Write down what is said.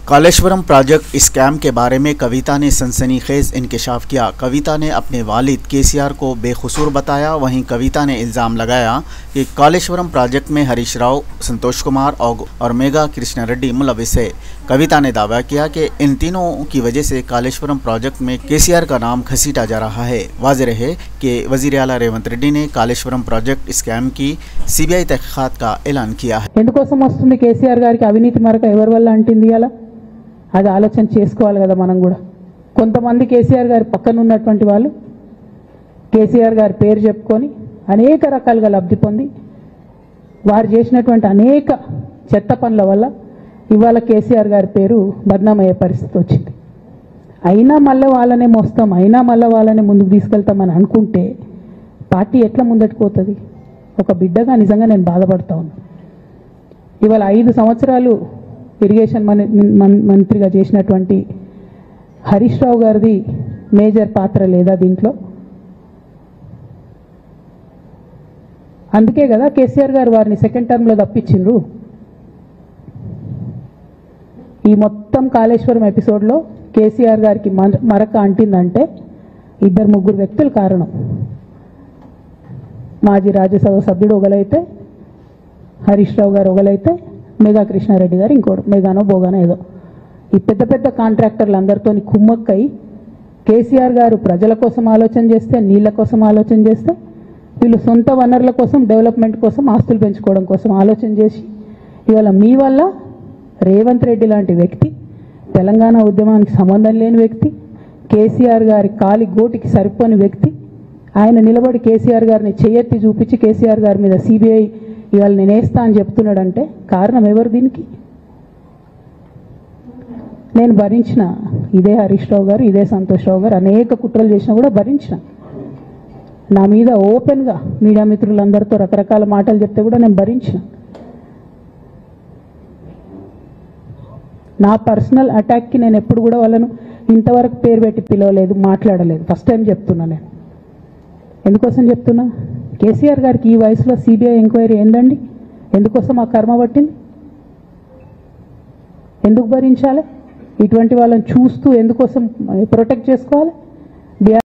Kaleshwaram project scam के बारे में कविता ने सनसनीखेज इंकशाफ किया। कविता ने अपने वालिद केसीआर को बेकसूर बताया। वहीं कविता ने इल्ज़ाम लगाया कि कालेश्वरम प्रोजेक्ट में हरीश राव, संतोष कुमार और मेगा कृष्णा रेड्डी मुलविस है। कविता ने दावा किया कि इन तीनों की वजह से कालेश्वरम प्रोजेक्ट में केसीआर का नाम घसीटा जा रहा है। वाज़ेह है कि वज़ीर आला रेवंत रेड्डी ने कालेश्वरम प्रोजेक्ट स्कैम की सीबीआई तहक़ीक़ात का ऐलान किया है। ఎందుకోసం వస్తుంది కేసీఆర్ గారికి అవినీతి మరక ఎవరి వల్ల అంటింది అలా అది ఆలోచన చేసుకోవాలి కదా మనం కూడా। కొంతమంది కేసీఆర్ గారి పక్కన ఉన్నటువంటి వాళ్ళు కేసీఆర్ గారి పేరు చెప్పుకొని అనేక రకాలుగా లబ్ధి పొంది వారు చేసినటువంటి అనేక చెత్త పనుల వల్ల ఇవాళ కేసీఆర్ గారి పేరు బద్నామయ్యే పరిస్థితి వచ్చింది। అయినా మళ్ళీ వాళ్ళనే మోస్తాం, అయినా మళ్ళీ వాళ్ళనే ముందుకు తీసుకెళ్తామని అనుకుంటే పార్టీ ఎట్లా ముందటికి పోతుంది? ఒక బిడ్డగా నిజంగా నేను బాధపడతా ఉన్నాను। ఇవాళ 5 సంవత్సరాలు ఇరిగేషన్ మంత్రిగా చేసినటువంటి హరీష్ రావు గారిది మేజర్ పాత్ర లేదా దీంట్లో? అందుకే కదా కేసీఆర్ గారు వారిని సెకండ్ టర్మ్లో తప్పించిండ్రు। ఈ మొత్తం కాళేశ్వరం ఎపిసోడ్లో కేసీఆర్ గారికి మరక అంటిందంటే 2-3 వ్యక్తులు కారణం। మాజీ రాజ్యసభ సభ్యుడు ఒకలైతే, హరీష్ రావు గారు ఒకలైతే, మెగా కృష్ణారెడ్డి గారు ఇంకోడు, మెగానో బోగానో ఏదో, ఈ పెద్ద పెద్ద కాంట్రాక్టర్లు అందరితో కుమ్మక్కై కేసీఆర్ గారు ప్రజల కోసం ఆలోచన చేస్తే, నీళ్ల కోసం ఆలోచన చేస్తే, వీళ్ళు సొంత వనరుల కోసం, డెవలప్మెంట్ కోసం, ఆస్తులు పెంచుకోవడం కోసం ఆలోచన చేసి ఇవాళ మీ వల్ల రేవంత్ రెడ్డి లాంటి వ్యక్తి, తెలంగాణ ఉద్యమానికి సంబంధం లేని వ్యక్తి, కేసీఆర్ గారి కాలి గోటికి సరిపోని వ్యక్తి, ఆయన నిలబడి కేసీఆర్ గారిని చేయెత్తి చూపించి కేసీఆర్ గారి మీద సిబిఐ ఇవాళ నేను వేస్తా అని చెప్తున్నాడంటే కారణం ఎవరు దీనికి? నేను భరించిన ఇదే హరీష్ రావు గారు, ఇదే సంతోష్ రావు గారు అనేక కుట్రలు చేసినా కూడా భరించిన, నా మీద ఓపెన్గా మీడియా మిత్రులందరితో రకరకాల మాటలు చెప్తే కూడా నేను భరించిన। నా పర్సనల్ అటాక్కి నేను ఎప్పుడు కూడా వాళ్ళను ఇంతవరకు పేరు పెట్టి పిలవలేదు, మాట్లాడలేదు, ఫస్ట్ టైం చెప్తున్నా నేను। ఎందుకోసం చెప్తున్నా? కేసీఆర్ గారికి ఈ వయసులో సిబిఐ ఎంక్వైరీ ఏందండి? ఎందుకోసం ఆ కర్మ పట్టింది? ఎందుకు భరించాలి? ఇటువంటి వాళ్ళని చూస్తూ ఎందుకోసం ప్రొటెక్ట్ చేసుకోవాలి?